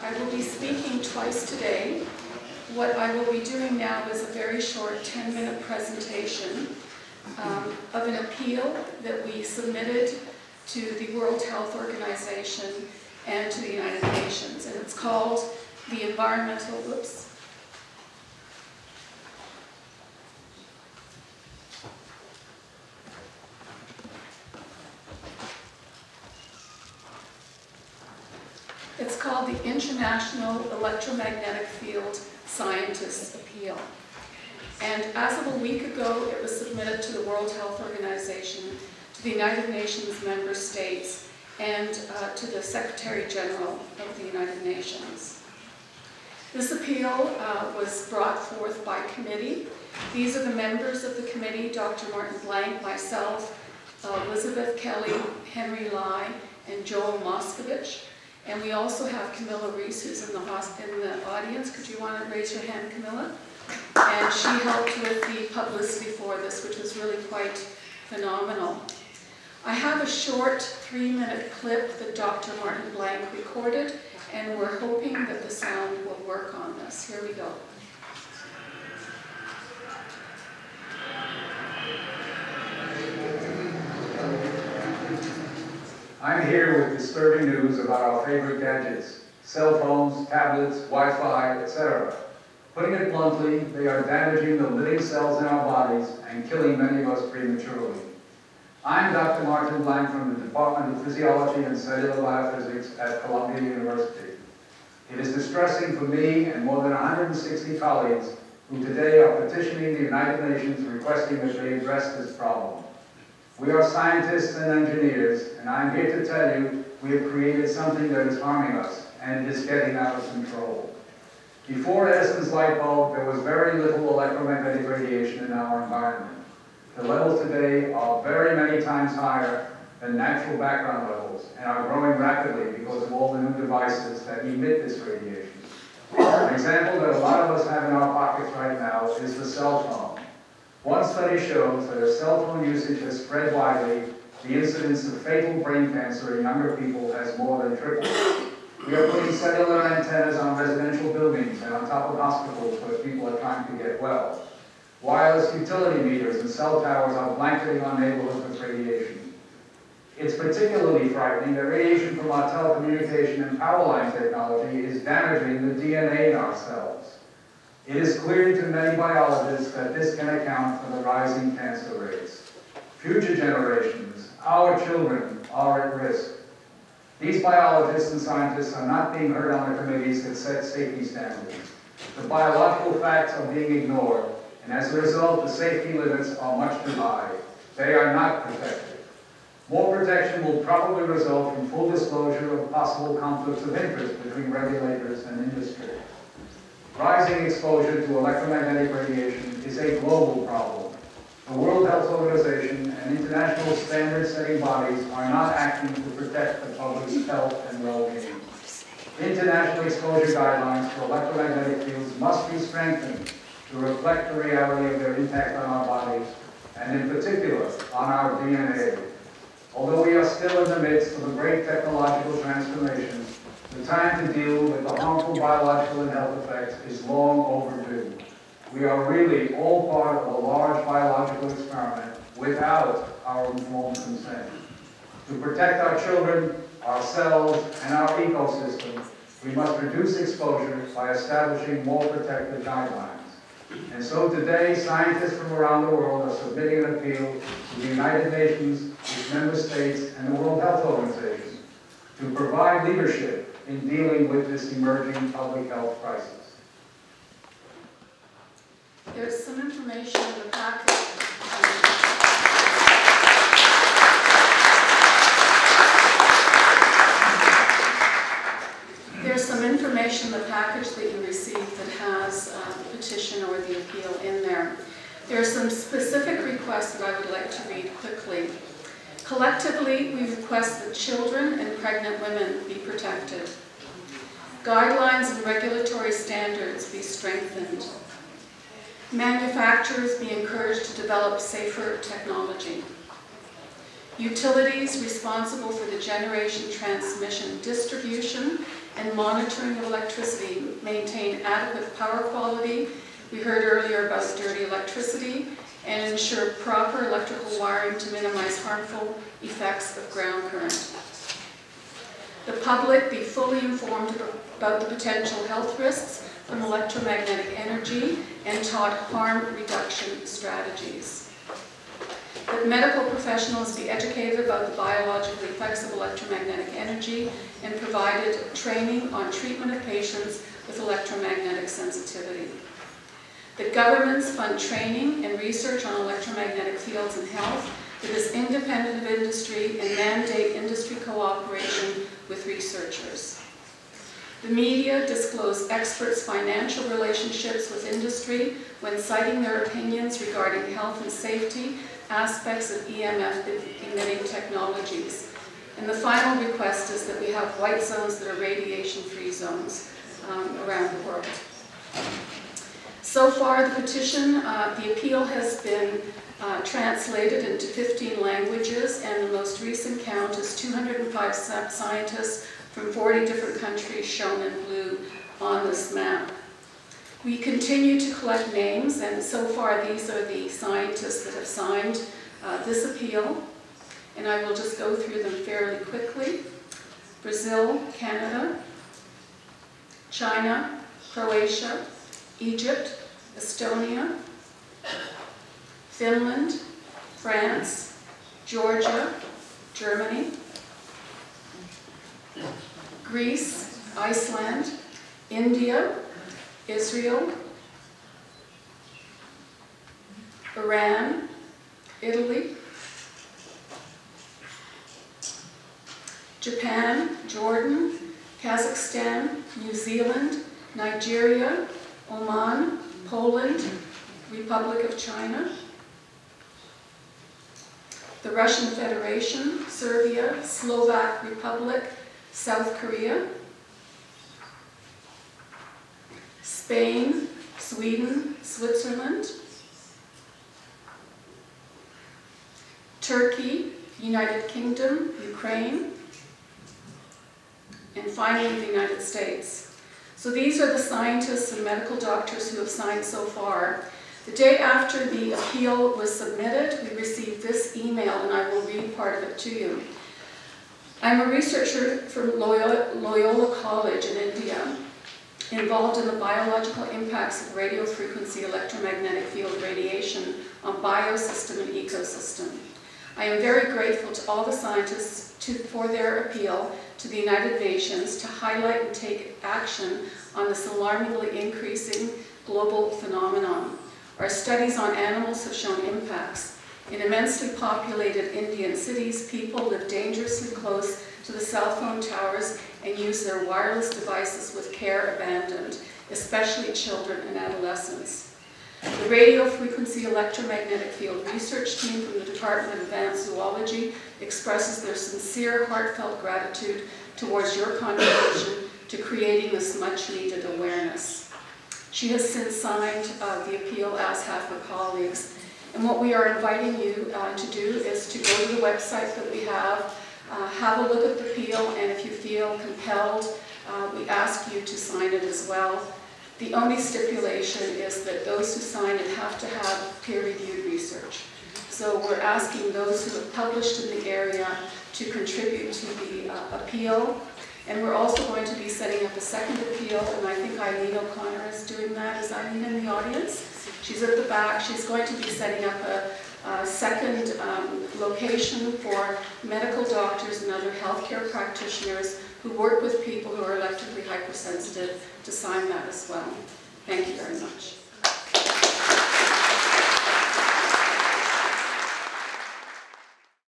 I will be speaking twice today. What I will be doing now is a very short 10-minute presentation of an appeal that we submitted to the World Health Organization and to the United Nations. And it's called the Environmental, It's called the International Electromagnetic Field Scientists Appeal. And as of a week ago, it was submitted to the World Health Organization, to the United Nations member states, and to the Secretary General of the United Nations. This appeal was brought forth by committee. These are the members of the committee: Dr. Martin Blank, myself, Elizabeth Kelly, Henry Lai, and Joel Moscovich. And we also have Camilla Reese, who's in the audience. Could you want to raise your hand, Camilla? And she helped with the publicity for this, which was really quite phenomenal. I have a short 3-minute clip that Dr. Martin Blank recorded, and we're hoping that the sound will work on this. Here we go. I'm here with disturbing news about our favorite gadgets: cell phones, tablets, Wi-Fi, etc. Putting it bluntly, they are damaging the living cells in our bodies and killing many of us prematurely. I'm Dr. Martin Blank from the Department of Physiology and Cellular Biophysics at Columbia University. It is distressing for me and more than 160 colleagues who today are petitioning the United Nations requesting that they address this problem. We are scientists and engineers, and I'm here to tell you we have created something that is harming us, and it is getting out of control. Before Edison's light bulb, there was very little electromagnetic radiation in our environment. The levels today are very many times higher than natural background levels, and are growing rapidly because of all the new devices that emit this radiation. An example that a lot of us have in our pockets right now is the cell phone. One study shows that as cell phone usage has spread widely, the incidence of fatal brain cancer in younger people has more than tripled. We are putting cellular antennas on residential buildings and on top of hospitals where people are trying to get well. Wireless utility meters and cell towers are blanketing our neighborhoods with radiation. It's particularly frightening that radiation from our telecommunication and power line technology is damaging the DNA in our cells. It is clear to many biologists that this can account for the rising cancer rates. Future generations, our children, are at risk. These biologists and scientists are not being heard on the committees that set safety standards. The biological facts are being ignored, and as a result, the safety limits are much too high. They are not protected. More protection will probably result from full disclosure of possible conflicts of interest between regulators and industry. Rising exposure to electromagnetic radiation is a global problem. The World Health Organization and international standard-setting bodies are not acting to protect the public's health and well-being. International exposure guidelines for electromagnetic fields must be strengthened to reflect the reality of their impact on our bodies, and in particular, on our DNA. Although we are still in the midst of a great technological transformation, the time to deal with the harmful biological and health effects is long overdue. We are really all part of a large biological experiment without our informed consent. To protect our children, ourselves, and our ecosystem, we must reduce exposure by establishing more protective guidelines. And so today, scientists from around the world are submitting an appeal to the United Nations, its member states, and the World Health Organization to provide leadership in dealing with this emerging public health crisis. There's some information in the package. There's some information in the package that you received that has the petition or the appeal in there. There are some specific requests that I would like to read quickly. Collectively, we request that children and pregnant women be protected. Guidelines and regulatory standards be strengthened. Manufacturers be encouraged to develop safer technology. Utilities responsible for the generation, transmission, distribution, and monitoring of electricity maintain adequate power quality. We heard earlier about dirty electricity, and ensure proper electrical wiring to minimize harmful effects of ground current. The public be fully informed about the potential health risks from electromagnetic energy and taught harm reduction strategies. That medical professionals be educated about the biological effects of electromagnetic energy and provided training on treatment of patients with electromagnetic sensitivity. That governments fund training and research on electromagnetic fields and health that is independent of industry and mandate industry cooperation with researchers. The media disclose experts' financial relationships with industry when citing their opinions regarding health and safety aspects of EMF emitting technologies. And the final request is that we have white zones that are radiation-free zones around the world. So far, the petition, the appeal has been translated into 15 languages, and the most recent count is 205 scientists from 40 different countries shown in blue on this map. We continue to collect names, and so far these are the scientists that have signed this appeal, and I will just go through them fairly quickly. Brazil, Canada, China, Croatia, Egypt, Estonia, Finland, France, Georgia, Germany, Greece, Iceland, India, Israel, Iran, Italy, Japan, Jordan, Kazakhstan, New Zealand, Nigeria, Oman, Poland, Republic of China, the Russian Federation, Serbia, Slovak Republic, South Korea, Spain, Sweden, Switzerland, Turkey, United Kingdom, Ukraine, and finally the United States. So these are the scientists and medical doctors who have signed so far. The day after the appeal was submitted, we received this email, and I will read part of it to you. I'm a researcher from Loyola College in India, involved in the biological impacts of radiofrequency electromagnetic field radiation on biosystem and ecosystem. I am very grateful to all the scientists for their appeal to the United Nations to highlight and take action on this alarmingly increasing global phenomenon. Our studies on animals have shown impacts. In immensely populated Indian cities, people live dangerously close to the cell phone towers and use their wireless devices with care abandoned, especially children and adolescents. The Radio Frequency Electromagnetic Field Research Team from the Department of Advanced Zoology expresses their sincere, heartfelt gratitude towards your contribution to creating this much-needed awareness. She has since signed the appeal, as have her colleagues. And what we are inviting you to do is to go to the website that we have a look at the appeal, and if you feel compelled, we ask you to sign it as well. The only stipulation is that those who sign it have to have peer-reviewed research. So we're asking those who have published in the area to contribute to the appeal. And we're also going to be setting up a second appeal, and I think Eileen O'Connor is doing that. Is Eileen in the audience? She's at the back. She's going to be setting up a second location for medical doctors and other healthcare practitioners who work with people who are electrically hypersensitive to sign that as well. Thank you very much.